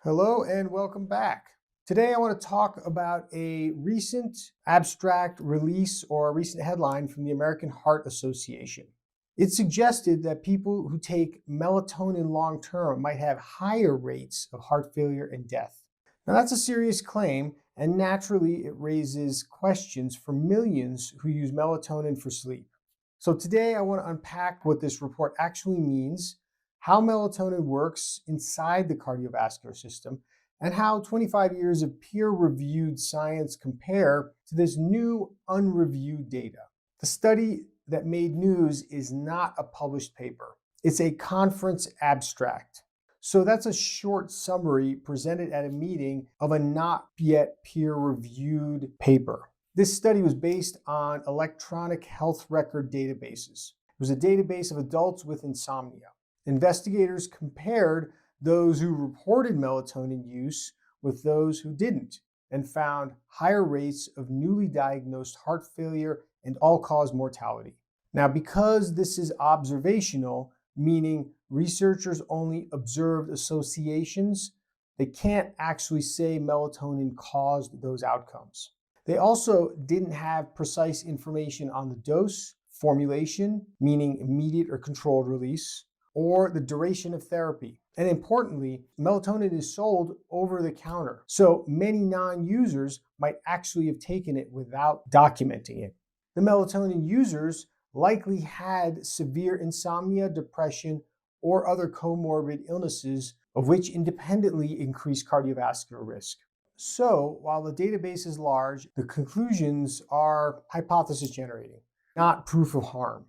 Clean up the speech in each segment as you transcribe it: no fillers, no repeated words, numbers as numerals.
Hello and welcome back. Today I want to talk about a recent abstract release or a recent headline from the American Heart Association. It suggested that people who take melatonin long term might have higher rates of heart failure and death. Now that's a serious claim, and naturally it raises questions for millions who use melatonin for sleep. So today I want to unpack what this report actually means, how melatonin works inside the cardiovascular system, and how 25 years of peer-reviewed science compare to this new unreviewed data. The study that made news is not a published paper. It's a conference abstract. So that's a short summary presented at a meeting of a not yet peer-reviewed paper. This study was based on electronic health record databases. It was a database of adults with insomnia. Investigators compared those who reported melatonin use with those who didn't and found higher rates of newly diagnosed heart failure and all-cause mortality. Now, because this is observational, meaning researchers only observed associations, they can't actually say melatonin caused those outcomes. They also didn't have precise information on the dose, formulation, meaning immediate or controlled release, or the duration of therapy. And importantly, melatonin is sold over the counter. So many non-users might actually have taken it without documenting it. The melatonin users likely had severe insomnia, depression, or other comorbid illnesses, of which independently increase cardiovascular risk. So while the database is large, the conclusions are hypothesis generating, not proof of harm.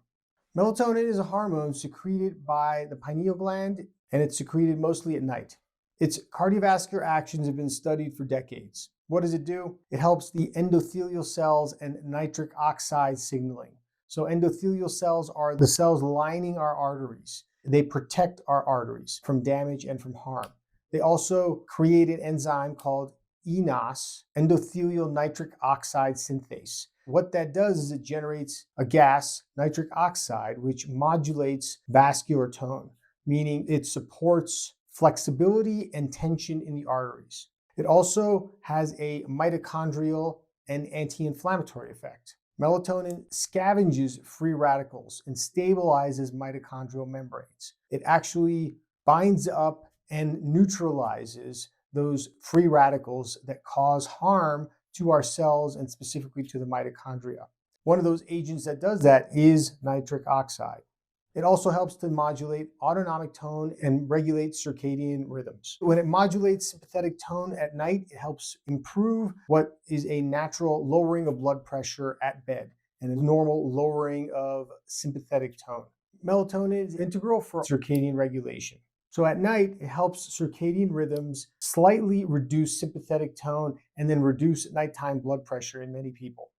Melatonin is a hormone secreted by the pineal gland, and it's secreted mostly at night. Its cardiovascular actions have been studied for decades. What does it do? It helps the endothelial cells and nitric oxide signaling. So endothelial cells are the cells lining our arteries. They protect our arteries from damage and from harm. They also create an enzyme called ENOS, endothelial nitric oxide synthase. What that does is it generates a gas, nitric oxide, which modulates vascular tone, meaning it supports flexibility and tension in the arteries. It also has a mitochondrial and anti-inflammatory effect. Melatonin scavenges free radicals and stabilizes mitochondrial membranes. It actually binds up and neutralizes those free radicals that cause harm to our cells and specifically to the mitochondria. One of those agents that does that is nitric oxide. It also helps to modulate autonomic tone and regulate circadian rhythms. When it modulates sympathetic tone at night, it helps improve what is a natural lowering of blood pressure at bed and a normal lowering of sympathetic tone. Melatonin is integral for circadian regulation. So at night, it helps circadian rhythms slightly reduce sympathetic tone and then reduce nighttime blood pressure in many people.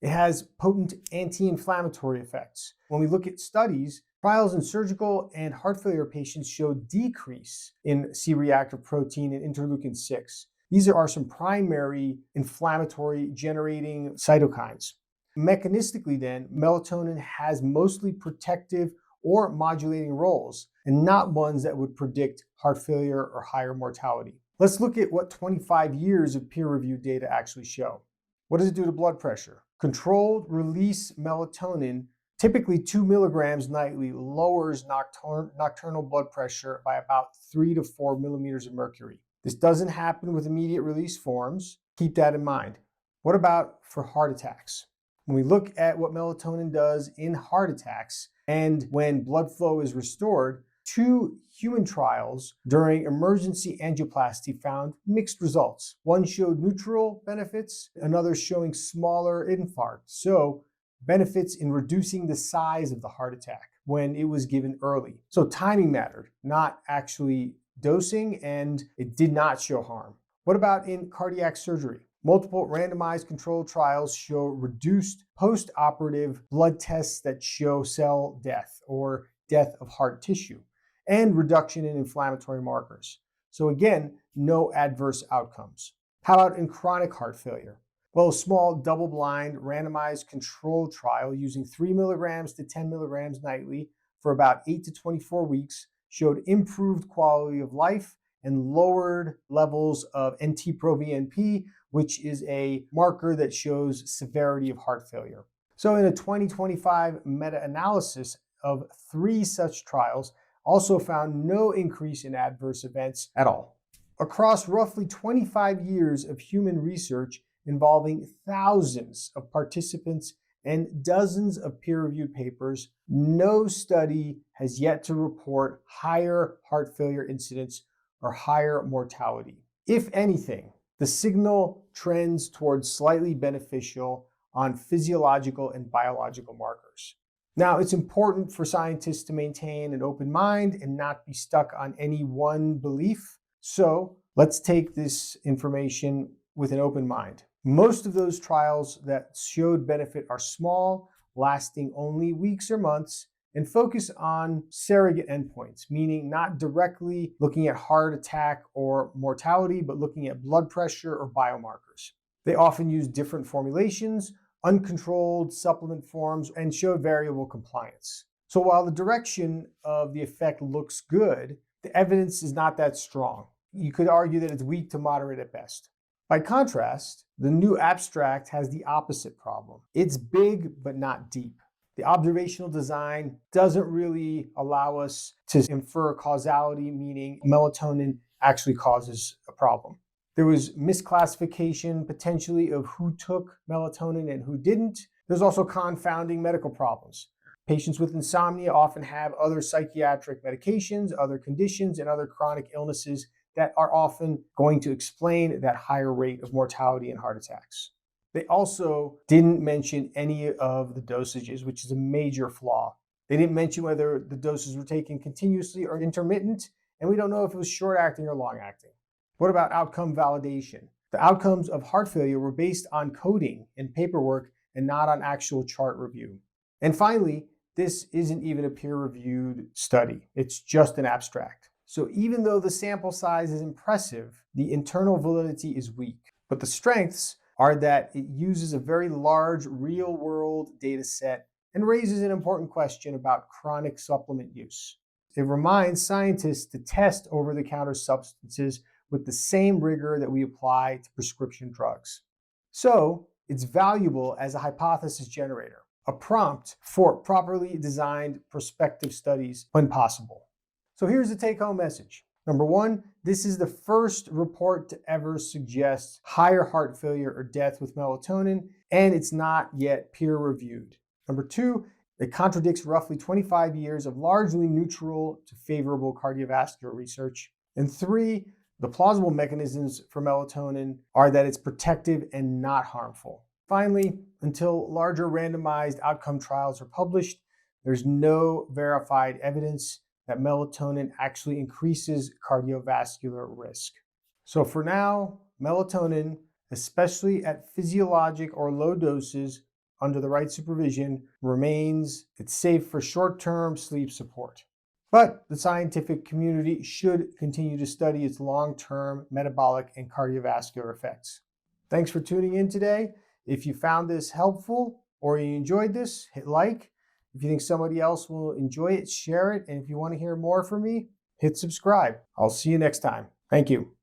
It has potent anti-inflammatory effects. When we look at studies, trials in surgical and heart failure patients show decrease in C-reactive protein and interleukin-6. These are some primary inflammatory generating cytokines. Mechanistically then, melatonin has mostly protective or modulating roles, and not ones that would predict heart failure or higher mortality. Let's look at what 25 years of peer-reviewed data actually show. What does it do to blood pressure? Controlled release melatonin, typically 2 milligrams nightly, lowers nocturnal blood pressure by about 3 to 4 millimeters of mercury. This doesn't happen with immediate release forms. Keep that in mind. What about for heart attacks? When we look at what melatonin does in heart attacks and when blood flow is restored, 2 human trials during emergency angioplasty found mixed results. One showed neutral benefits, another showing smaller infarct. So benefits in reducing the size of the heart attack when it was given early. So timing mattered, not actually dosing, and it did not show harm. What about in cardiac surgery? Multiple randomized controlled trials show reduced post-operative blood tests that show cell death or death of heart tissue and reduction in inflammatory markers. So again, no adverse outcomes. How about in chronic heart failure? Well, a small double-blind randomized controlled trial using 3 milligrams to 10 milligrams nightly for about 8 to 24 weeks showed improved quality of life and lowered levels of NT-proBNP, which is a marker that shows severity of heart failure. So in a 2025 meta-analysis of 3 such trials, also found no increase in adverse events at all. Across roughly 25 years of human research involving thousands of participants and dozens of peer-reviewed papers, no study has yet to report higher heart failure incidence or higher mortality. If anything, the signal trends towards slightly beneficial on physiological and biological markers. Now, it's important for scientists to maintain an open mind and not be stuck on any one belief. So let's take this information with an open mind. Most of those trials that showed benefit are small, lasting only weeks or months, and focus on surrogate endpoints, meaning not directly looking at heart attack or mortality, but looking at blood pressure or biomarkers. They often use different formulations, uncontrolled supplement forms, and showed variable compliance. So while the direction of the effect looks good, the evidence is not that strong. You could argue that it's weak to moderate at best. By contrast, the new abstract has the opposite problem. It's big, but not deep. The observational design doesn't really allow us to infer causality, meaning melatonin actually causes a problem. There was misclassification potentially of who took melatonin and who didn't. There's also confounding medical problems. Patients with insomnia often have other psychiatric medications, other conditions, and other chronic illnesses that are often going to explain that higher rate of mortality and heart attacks. They also didn't mention any of the dosages, which is a major flaw. They didn't mention whether the doses were taken continuously or intermittent, and we don't know if it was short-acting or long-acting. What about outcome validation? The outcomes of heart failure were based on coding and paperwork and not on actual chart review. And finally, this isn't even a peer-reviewed study. It's just an abstract. So even though the sample size is impressive, the internal validity is weak. But the strengths are that it uses a very large real-world data set and raises an important question about chronic supplement use. It reminds scientists to test over-the-counter substances with the same rigor that we apply to prescription drugs. So it's valuable as a hypothesis generator, a prompt for properly designed prospective studies when possible. So here's the take-home message. Number 1, this is the first report to ever suggest higher heart failure or death with melatonin, and it's not yet peer-reviewed. Number 2, it contradicts roughly 25 years of largely neutral to favorable cardiovascular research. And 3, the plausible mechanisms for melatonin are that it's protective and not harmful. Finally, until larger randomized outcome trials are published, there's no verified evidence that melatonin actually increases cardiovascular risk. So for now, melatonin, especially at physiologic or low doses under the right supervision, it's safe for short-term sleep support. But the scientific community should continue to study its long-term metabolic and cardiovascular effects. Thanks for tuning in today. If you found this helpful or you enjoyed this, hit like. If you think somebody else will enjoy it, share it. And if you want to hear more from me, hit subscribe. I'll see you next time. Thank you.